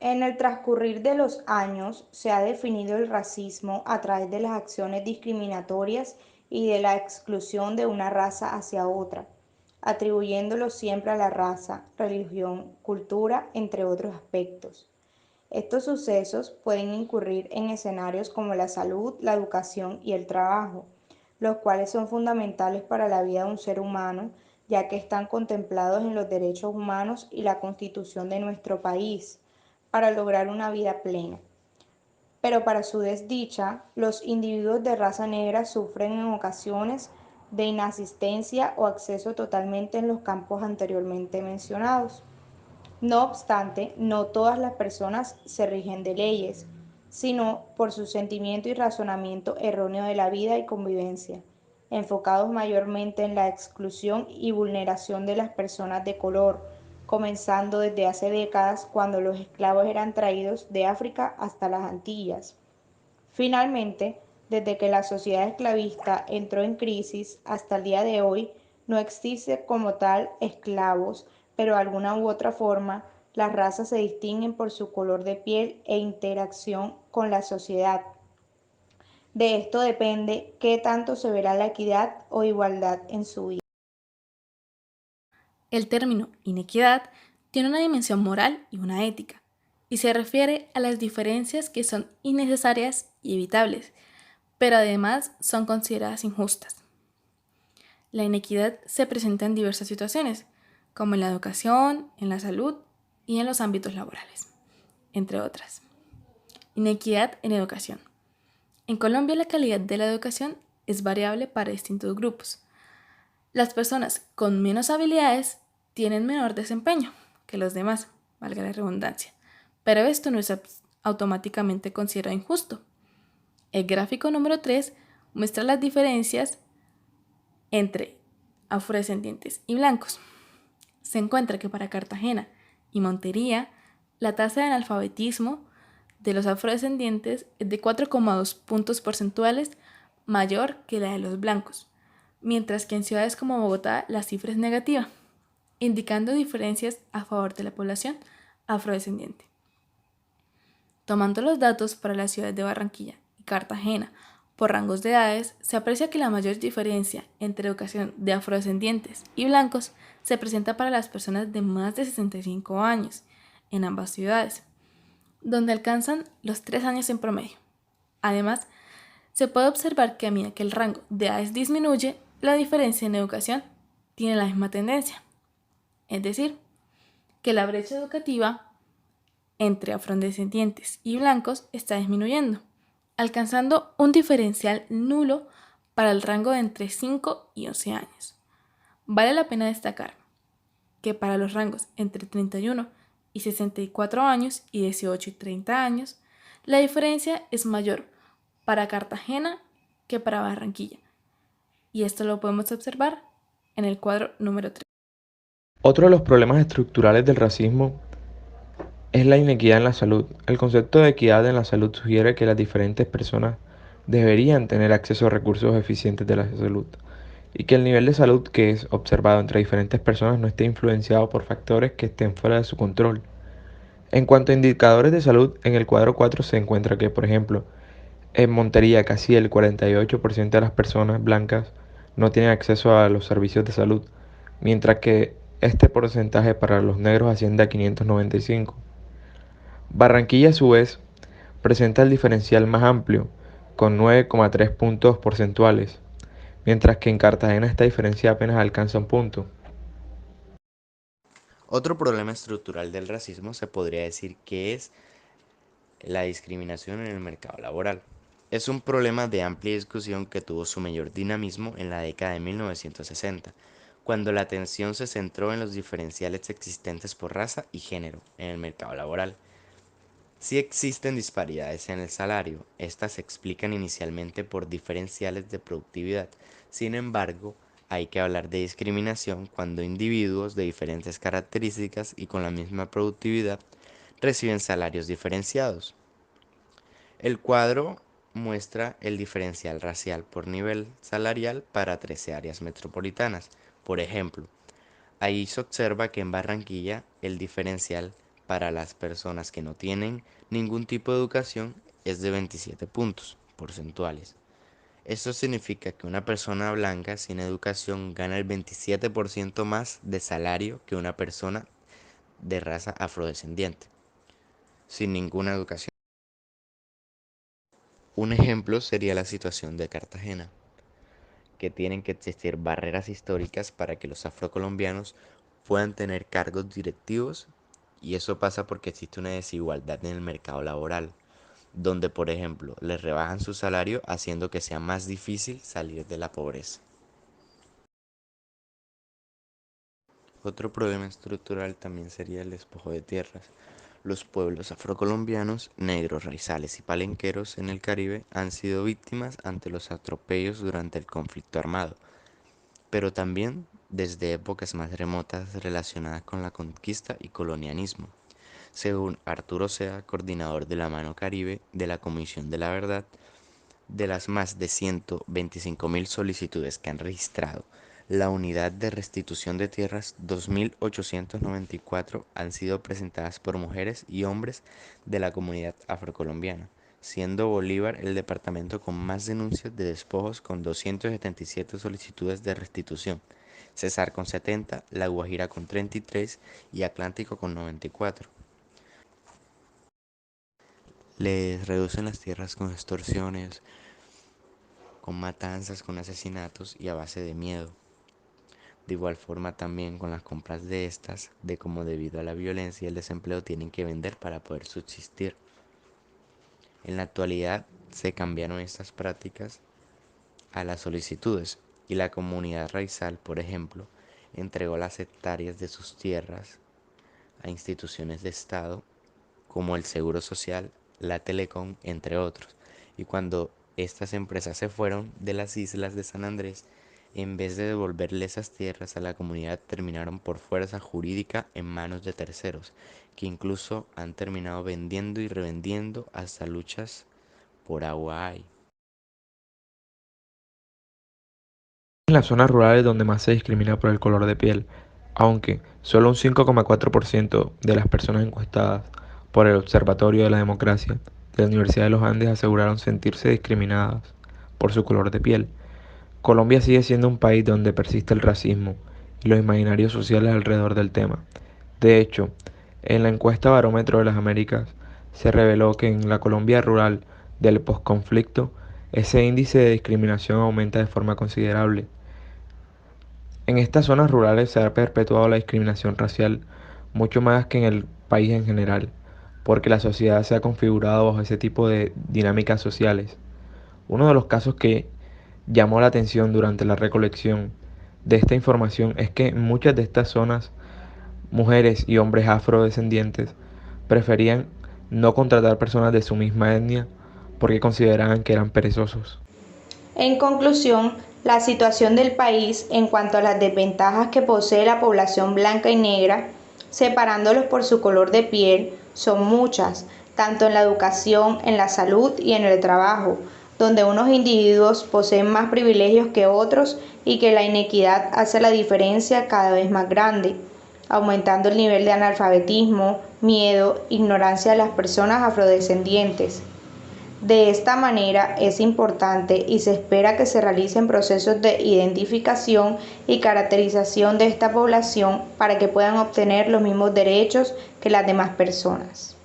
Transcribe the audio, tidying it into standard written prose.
En el transcurrir de los años se ha definido el racismo a través de las acciones discriminatorias y de la exclusión de una raza hacia otra, atribuyéndolo siempre a la raza, religión, cultura, entre otros aspectos. Estos sucesos pueden incurrir en escenarios como la salud, la educación y el trabajo, los cuales son fundamentales para la vida de un ser humano, ya que están contemplados en los derechos humanos y la Constitución de nuestro país, para lograr una vida plena. Pero para su desdicha, los individuos de raza negra sufren en ocasiones de inasistencia o acceso totalmente en los campos anteriormente mencionados. No obstante, no todas las personas se rigen de leyes, sino por su sentimiento y razonamiento erróneo de la vida y convivencia, enfocados mayormente en la exclusión y vulneración de las personas de color, comenzando desde hace décadas cuando los esclavos eran traídos de África hasta las Antillas. Finalmente, desde que la sociedad esclavista entró en crisis hasta el día de hoy, no existe como tal esclavos, pero de alguna u otra forma las razas se distinguen por su color de piel e interacción con la sociedad. De esto depende qué tanto se verá la equidad o igualdad en su vida. El término inequidad tiene una dimensión moral y una ética, y se refiere a las diferencias que son innecesarias y evitables, pero además son consideradas injustas. La inequidad se presenta en diversas situaciones, como en la educación, en la salud y en los ámbitos laborales, entre otras. Inequidad en educación. En Colombia la calidad de la educación es variable para distintos grupos. Las personas con menos habilidades tienen menor desempeño que los demás, valga la redundancia, pero esto no es automáticamente considerado injusto. El gráfico número 3 muestra las diferencias entre afrodescendientes y blancos. Se encuentra que para Cartagena y Montería, la tasa de analfabetismo de los afrodescendientes es de 4,2 puntos porcentuales mayor que la de los blancos, mientras que en ciudades como Bogotá la cifra es negativa, indicando diferencias a favor de la población afrodescendiente. Tomando los datos para las ciudades de Barranquilla y Cartagena por rangos de edades, se aprecia que la mayor diferencia entre educación de afrodescendientes y blancos se presenta para las personas de más de 65 años en ambas ciudades, donde alcanzan los 3 años en promedio. Además, se puede observar que a medida que el rango de edades disminuye, la diferencia en educación tiene la misma tendencia, es decir, que la brecha educativa entre afrodescendientes y blancos está disminuyendo, alcanzando un diferencial nulo para el rango de entre 5 y 11 años. Vale la pena destacar que para los rangos entre 31 y 64 años y 18 y 30 años, la diferencia es mayor para Cartagena que para Barranquilla. Y esto lo podemos observar en el cuadro número 3. Otro de los problemas estructurales del racismo es la inequidad en la salud. El concepto de equidad en la salud sugiere que las diferentes personas deberían tener acceso a recursos eficientes de la salud y que el nivel de salud que es observado entre diferentes personas no esté influenciado por factores que estén fuera de su control. En cuanto a indicadores de salud, en el cuadro 4 se encuentra que, por ejemplo, en Montería casi el 48% de las personas blancas no tienen acceso a los servicios de salud, mientras que este porcentaje para los negros asciende a 595. Barranquilla, a su vez, presenta el diferencial más amplio, con 9,3 puntos porcentuales, mientras que en Cartagena esta diferencia apenas alcanza un punto. Otro problema estructural del racismo se podría decir que es la discriminación en el mercado laboral. Es un problema de amplia discusión que tuvo su mayor dinamismo en la década de 1960, cuando la atención se centró en los diferenciales existentes por raza y género en el mercado laboral. Si existen disparidades en el salario, estas se explican inicialmente por diferenciales de productividad. Sin embargo, hay que hablar de discriminación cuando individuos de diferentes características y con la misma productividad reciben salarios diferenciados. El cuadro muestra el diferencial racial por nivel salarial para 13 áreas metropolitanas. Por ejemplo, ahí se observa que en Barranquilla el diferencial para las personas que no tienen ningún tipo de educación es de 27 puntos porcentuales. Esto significa que una persona blanca sin educación gana el 27% más de salario que una persona de raza afrodescendiente, sin ninguna educación. Un ejemplo sería la situación de Cartagena, que tienen que existir barreras históricas para que los afrocolombianos puedan tener cargos directivos, y eso pasa porque existe una desigualdad en el mercado laboral, donde por ejemplo les rebajan su salario haciendo que sea más difícil salir de la pobreza. Otro problema estructural también sería el despojo de tierras. Los pueblos afrocolombianos, negros, raizales y palenqueros en el Caribe han sido víctimas ante los atropellos durante el conflicto armado, pero también desde épocas más remotas relacionadas con la conquista y colonialismo. Según Arturo Sea, coordinador de la Mano Caribe de la Comisión de la Verdad, de las más de 125.000 solicitudes que han registrado la Unidad de Restitución de Tierras, 2.894 han sido presentadas por mujeres y hombres de la comunidad afrocolombiana, siendo Bolívar el departamento con más denuncias de despojos con 277 solicitudes de restitución, Cesar con 70, La Guajira con 33 y Atlántico con 94. Les reducen las tierras con extorsiones, con matanzas, con asesinatos y a base de miedo. De igual forma también con las compras de estas, de cómo debido a la violencia y el desempleo tienen que vender para poder subsistir. En la actualidad se cambiaron estas prácticas a las solicitudes, y la comunidad raizal, por ejemplo, entregó las hectáreas de sus tierras a instituciones de Estado como el Seguro Social, la Telecom, entre otros. Y cuando estas empresas se fueron de las islas de San Andrés, en vez de devolverle esas tierras a la comunidad, terminaron por fuerza jurídica en manos de terceros, que incluso han terminado vendiendo y revendiendo hasta luchas por agua hay. En las zonas rurales donde más se discrimina por el color de piel, aunque solo un 5,4% de las personas encuestadas por el Observatorio de la Democracia de la Universidad de los Andes aseguraron sentirse discriminadas por su color de piel. Colombia sigue siendo un país donde persiste el racismo y los imaginarios sociales alrededor del tema. De hecho, en la encuesta Barómetro de las Américas se reveló que en la Colombia rural del posconflicto ese índice de discriminación aumenta de forma considerable. En estas zonas rurales se ha perpetuado la discriminación racial mucho más que en el país en general, porque la sociedad se ha configurado bajo ese tipo de dinámicas sociales. Uno de los casos que llamó la atención durante la recolección de esta información es que en muchas de estas zonas, mujeres y hombres afrodescendientes preferían no contratar personas de su misma etnia porque consideraban que eran perezosos. En conclusión, la situación del país en cuanto a las desventajas que posee la población blanca y negra, separándolos por su color de piel, son muchas, tanto en la educación, en la salud y en el trabajo, donde unos individuos poseen más privilegios que otros y que la inequidad hace la diferencia cada vez más grande, aumentando el nivel de analfabetismo, miedo, ignorancia de las personas afrodescendientes. De esta manera es importante y se espera que se realicen procesos de identificación y caracterización de esta población para que puedan obtener los mismos derechos que las demás personas.